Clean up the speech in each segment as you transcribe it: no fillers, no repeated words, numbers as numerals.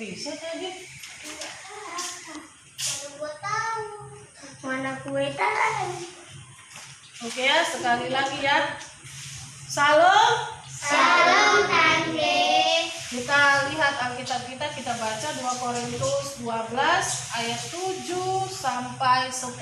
bisa jadi. Mana kue tahu? Oke ya, sekali lagi ya. Salam. Salam Tante. Kita lihat Alkitab kita baca 2 Korintus 12 ayat 7 sampai 10.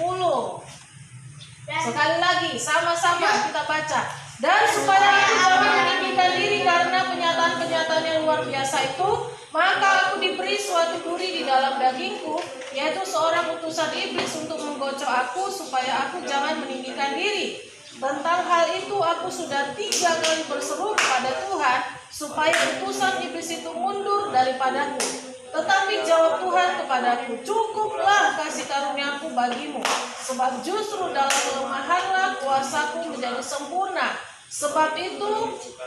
Sekali lagi, sama-sama kita baca. Dan supaya aku jangan meninggikan diri karena penyataan-penyataan yang luar biasa itu, maka aku diberi suatu duri di dalam dagingku, yaitu seorang utusan iblis untuk menggocok aku, supaya aku jangan meninggikan diri. Tentang hal itu aku sudah 3 kali berseru kepada Tuhan, supaya utusan iblis itu mundur daripadaku. Tetapi jawab Tuhan kepadaku, cukuplah kasih karuniaku bagimu, sebab justru dalam kelemahanlah kuasaku menjadi sempurna. Sebab itu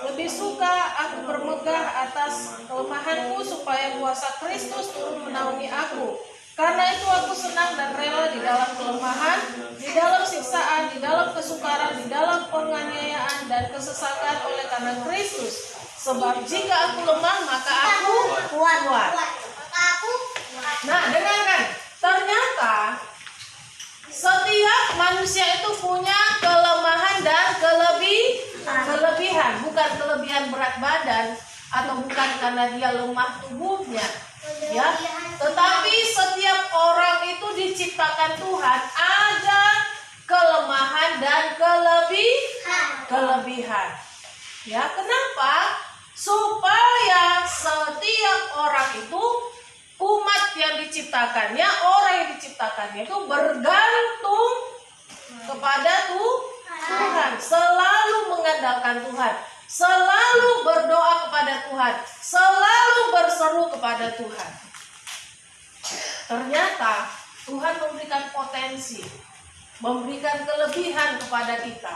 lebih suka aku bermegah atas kelemahanku, supaya kuasa Kristus turun menaungi aku. Karena itu aku senang dan rela di dalam kelemahan, di dalam siksaan, di dalam kesukaran, di dalam penganiayaan dan kesesakan oleh karena Kristus. Sebab jika aku lemah, maka aku kuat. Nah, dengarkan, ternyata setiap manusia itu punya kelemahan dan kelebihan, bukan kelebihan berat badan atau bukan karena dia lemah tubuhnya, ya. Tetapi setiap orang itu diciptakan Tuhan ada kelemahan dan kelebihan. Ya, kenapa? Supaya setiap orang itu, umat yang diciptakannya, orang yang diciptakannya itu bergantung kepada Tuhan, selalu mengandalkan Tuhan, selalu berdoa kepada Tuhan, selalu berseru kepada Tuhan. Ternyata Tuhan memberikan potensi, memberikan kelebihan kepada kita.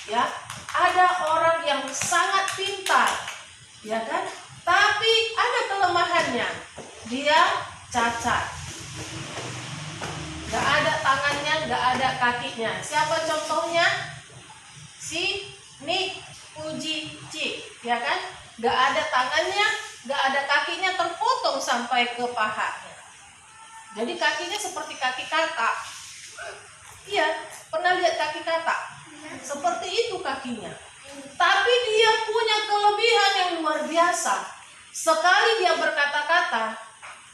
Ya, ada orang yang sangat pintar, ya kan? Tapi ada kelemahannya. Dia cacat. Gak ada tangannya, gak ada kakinya. Siapa contohnya? Si Nick Fujitsu, ya kan? Gak ada tangannya, gak ada kakinya, terpotong sampai ke pahanya. Jadi kakinya seperti kaki katak. Iya, pernah lihat kaki katak? Seperti itu kakinya. Tapi dia punya kelebihan yang luar biasa. Sekali dia berkata-kata,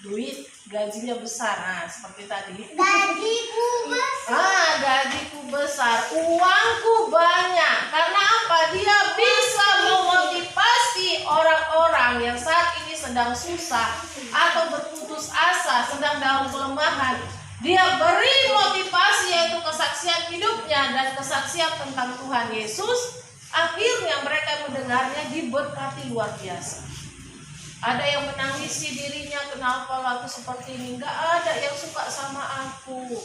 duit, gajinya besar. Nah, seperti tadi. Gajiku besar. Gajiku besar, uangku banyak. Karena apa? Dia bisa memotivasi orang-orang yang saat ini sedang susah atau berputus asa, sedang dalam kelemahan. Dia beri motivasi, yaitu kesaksian hidupnya dan kesaksian tentang Tuhan Yesus. Akhirnya mereka mendengarnya diberkati luar biasa. Ada yang menangisi dirinya, kenapa aku seperti ini? Gak ada yang suka sama aku.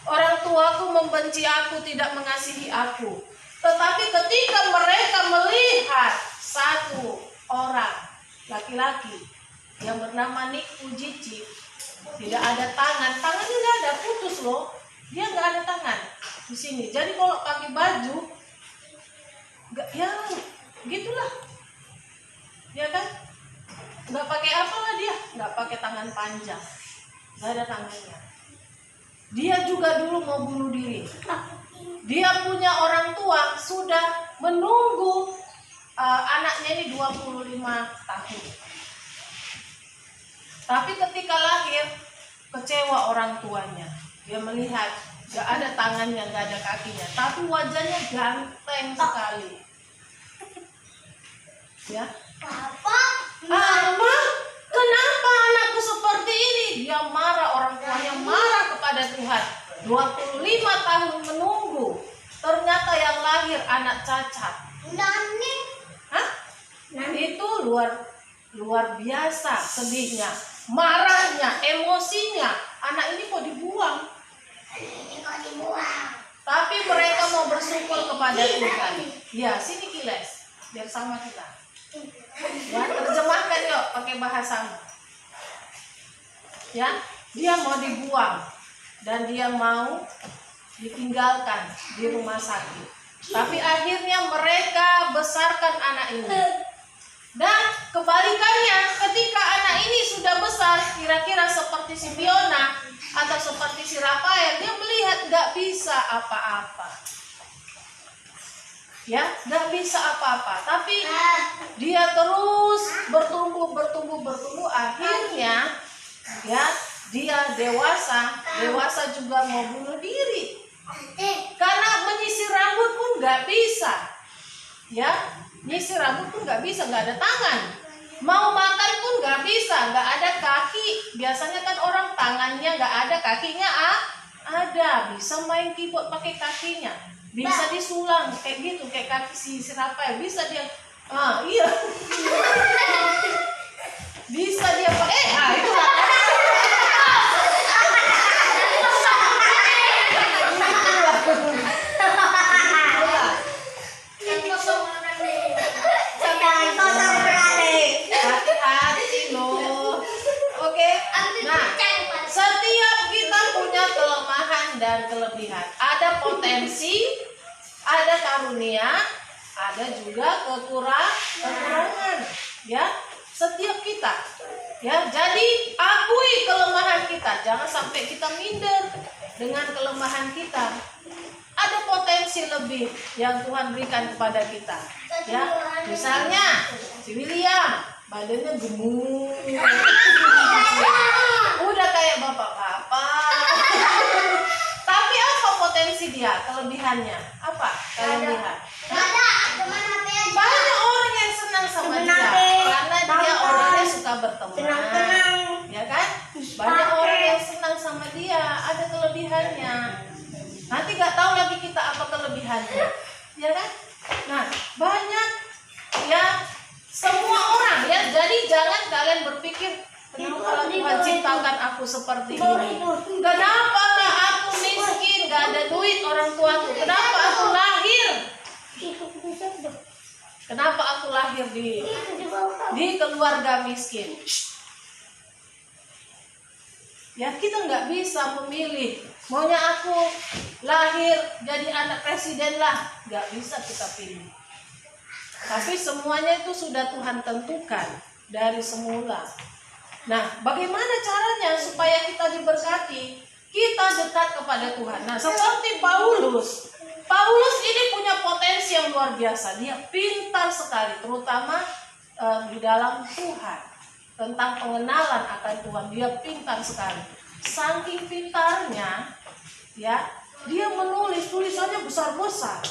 Orang tuaku membenci aku, tidak mengasihi aku. Tetapi ketika mereka melihat satu orang laki-laki yang bernama Nick Fujitsu, tidak ada tangannya nggak ada, putus loh. Dia nggak ada tangan di sini. Jadi kalau pakai baju, ya gitulah, ya kan? Nggak pakai apalah dia, nggak pakai tangan panjang, nggak ada tangannya. Dia juga dulu mau bunuh diri. Dia punya orang tua sudah menunggu anaknya ini 25 tahun. Tapi ketika lahir, kecewa orang tuanya. Dia melihat gak ada tangannya, gak ada kakinya, tapi wajahnya ganteng sekali. Ya, Papa. Mama, kenapa anakku seperti ini? Dia marah, orang tuanya marah kepada Tuhan. 25 tahun menunggu, ternyata yang lahir anak cacat. Nani. Hah? Itu luar biasa sedihnya, marahnya, emosinya. Anak ini kok dibuang? Tapi mereka mau bersyukur kepada Tuhan. Ya, sini Kiles, biar sama kita. Ya, terjemahkan yuk pakai bahasamu. Ya, dia mau dibuang dan dia mau ditinggalkan di rumah sakit. Tapi akhirnya mereka besarkan anak ini. Dan kebalikannya, ketika kira-kira seperti si Fiona atau seperti si Rafael, dia melihat nggak bisa apa-apa. Ya, nggak bisa apa-apa, tapi dia terus bertumbuh, akhirnya ya dia dewasa juga mau bunuh diri karena menyisir rambut pun nggak bisa, ya, nyisir rambut pun nggak bisa, nggak ada tangan, mau makan pun nggak bisa, nggak ada kaki. Biasanya kan orang tangannya nggak ada, kakinya ada, bisa main keyboard pakai kakinya, bisa disulang kayak gitu, kayak kaki si Rafael, bisa dia, iya, bisa dia pakai, itu lah. Hati-hati loh. Oke. Nah, setiap kita punya kelemahan dan kelebihan. Ada potensi, ada karunia, ada juga kekurangan. Ya, setiap kita. Ya, jadi akui kelemahan kita. Jangan sampai kita minder dengan kelemahan kita. Ada potensi lebih yang Tuhan berikan kepada kita. Ya, misalnya si William badannya gemuk, udah kayak bapak-bapak. Tapi apa potensi dia, kelebihannya? Apa kelebihan? Banyak orang yang senang sama dia karena dia orangnya suka berteman, ya kan? Banyak orang yang senang sama dia, ada kelebihannya. Nanti nggak tahu lagi kita apa kelebihannya, ya kan? Nah, banyak ya, semua orang ya. Jadi jangan kalian berpikir kenapa Tuhan ciptakan aku seperti ini? Kenapa aku miskin, nggak ada duit orang tuaku? Kenapa aku lahir? Kenapa aku lahir di keluarga miskin? Ya, kita nggak bisa memilih. Maunya aku lahir jadi anak presiden lah, nggak bisa kita pilih. Tapi semuanya itu sudah Tuhan tentukan dari semula. Nah, bagaimana caranya supaya kita diberkati? Kita dekat kepada Tuhan. Nah, seperti Paulus. Paulus ini punya potensi yang luar biasa. Dia pintar sekali, terutama di dalam Tuhan. Tentang pengenalan akan Tuhan, dia pintar sekali. Saking pintarnya, ya, dia menulis, tulisannya besar-besar.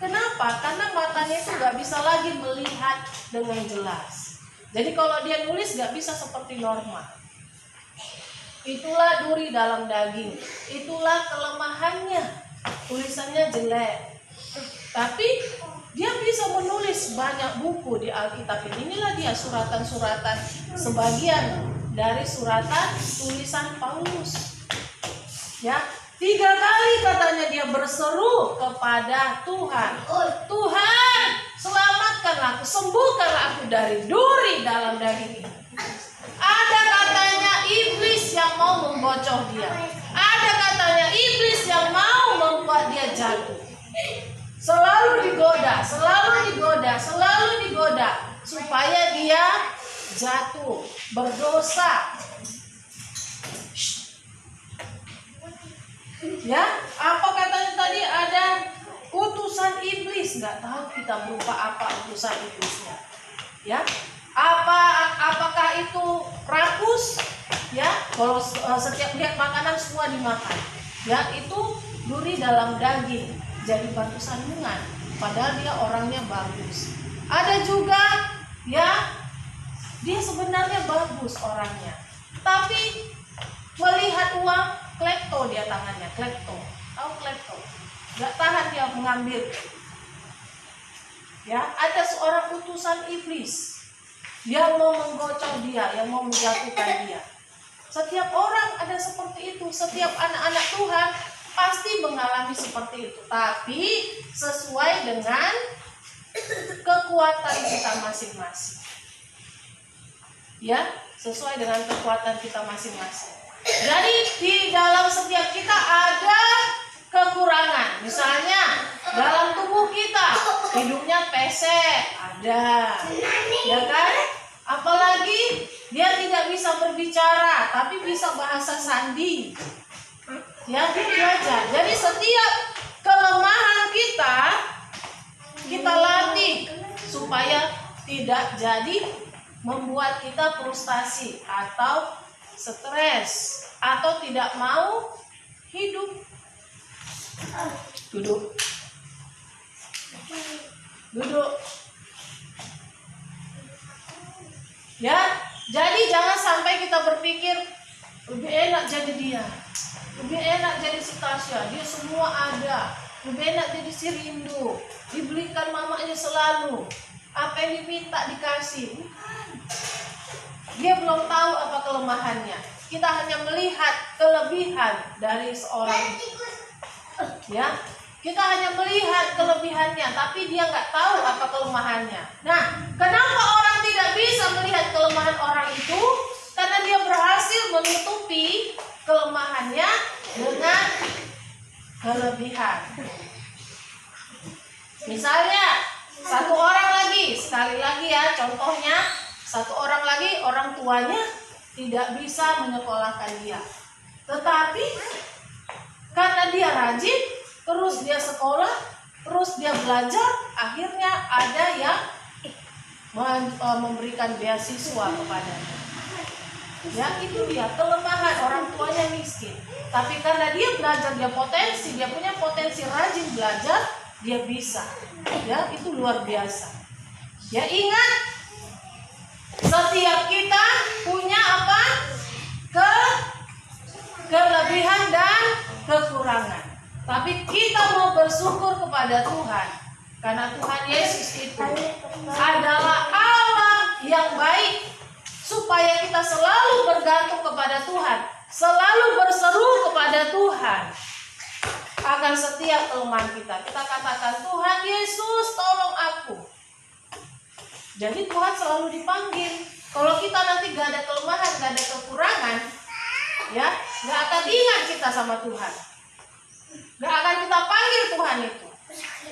Kenapa? Karena matanya itu nggak bisa lagi melihat dengan jelas. Jadi kalau dia nulis nggak bisa seperti normal. Itulah duri dalam daging. Itulah kelemahannya. Tulisannya jelek. Tapi dia bisa menulis banyak buku di Alkitab ini. Inilah dia suratan-suratan, sebagian dari suratan tulisan Paulus. Ya, 3 kali katanya dia berseru kepada Tuhan. Tuhan, selamatkanlah aku, sembuhkanlah aku dari duri dalam daging ini. Ada katanya iblis yang mau membocoh dia. Ada katanya iblis yang mau membuat dia jatuh. Selalu digoda, supaya dia jatuh, berdosa. Ya, apa katanya tadi, ada utusan iblis. Nggak tahu kita berupa apa utusan iblisnya. Ya, apakah itu rakus? Ya, kalau setiap lihat makanan semua dimakan. Ya, itu duri dalam daging, jadi batu sandungan. Padahal dia orangnya bagus. Ada juga, ya, dia sebenarnya bagus orangnya, tapi melihat uang, klepto dia tangannya, klepto. Tahu klepto? Gak tahan dia mengambil. Ya, ada seorang utusan iblis yang mau menggocok dia, yang mau menjatuhkan dia. Setiap orang ada seperti itu. Setiap anak-anak Tuhan pasti mengalami seperti itu. Tapi sesuai dengan kekuatan kita masing-masing. Ya, sesuai dengan kekuatan kita masing-masing. Jadi di dalam setiap kita ada kekurangan. Misalnya dalam tubuh kita hidungnya pesek, ada, ya kan? Apalagi dia tidak bisa berbicara. berbicara, tapi bisa bahasa sandi. Ya, itu aja. Jadi setiap kelemahan kita latih supaya tidak jadi membuat kita frustasi atau stres atau tidak mau hidup. Duduk. Ya, jadi jangan sampai kita berpikir lebih enak jadi dia, lebih enak jadi si Tasya, dia semua ada, lebih enak jadi si Rindu, dibelikan mamanya selalu, apa yang diminta dikasih. Bukan. Dia belum tahu apa kelemahannya. Kita hanya melihat kelebihan dari seorang, ya. Kita hanya melihat kelebihannya, tapi dia nggak tahu apa kelemahannya. Nah, kenapa orang tidak bisa melihat kelemahan orang itu? Karena dia berhasil menutupi kelemahannya dengan kelebihan. Misalnya, satu orang lagi, sekali lagi ya contohnya, satu orang lagi orang tuanya tidak bisa menyekolahkan dia. Tetapi karena dia rajin, terus dia sekolah, terus dia belajar, akhirnya ada yang memberikan beasiswa kepadanya. Ya, itu dia kelemahan orang tuanya miskin. Tapi karena dia belajar, dia punya potensi rajin belajar, dia bisa. Ya, itu luar biasa. Ya, ingat, setiap kita punya apa? Kelebihan dan kekurangan. Tapi kita mau bersyukur kepada Tuhan, karena Tuhan Yesus itu adalah Allah yang baik, supaya kita selalu bergantung kepada Tuhan, selalu berseru kepada Tuhan akan setiap kelemahan kita. Kita katakan, Tuhan Yesus tolong aku. Jadi Tuhan selalu dipanggil. Kalau kita nanti gak ada kelemahan, gak ada kekurangan, ya gak akan ingat kita sama Tuhan, gak akan kita panggil Tuhan itu.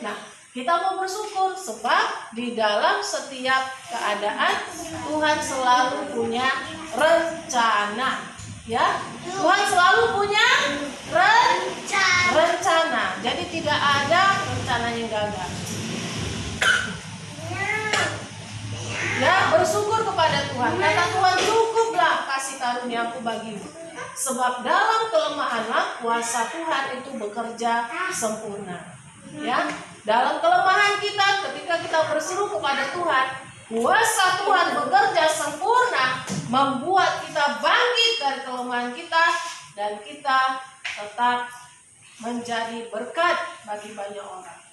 Nah, kita mau bersyukur sebab di dalam setiap keadaan Tuhan selalu punya rencana. Ya, Tuhan selalu punya rencana. Jadi tidak ada rencana yang gagal. Ya, bersyukur kepada Tuhan. Kata Tuhan, cukuplah kasih karunia-Ku bagimu. Sebab dalam kelemahanlah kuasa Tuhan itu bekerja sempurna. Ya, dalam kelemahan kita, ketika kita berseru kepada Tuhan, kuasa Tuhan bekerja sempurna, membuat kita bangkit dari kelemahan kita, dan kita tetap menjadi berkat bagi banyak orang.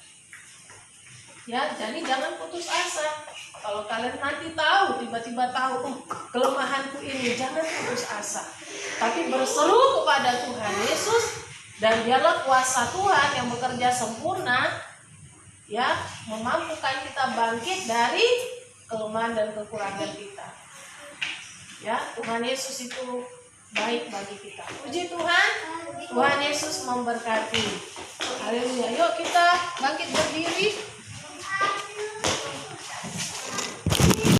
Ya, jadi jangan putus asa. Kalau kalian nanti tahu, tiba-tiba tahu, kelemahanku ini, jangan putus asa. Tapi berseru kepada Tuhan Yesus, dan biarlah kuasa Tuhan yang bekerja sempurna, ya, memampukan kita bangkit dari kelemahan dan kekurangan kita. Ya, Tuhan Yesus itu baik bagi kita. Puji Tuhan, Tuhan Yesus memberkati. Haleluya. Yuk kita bangkit berdiri.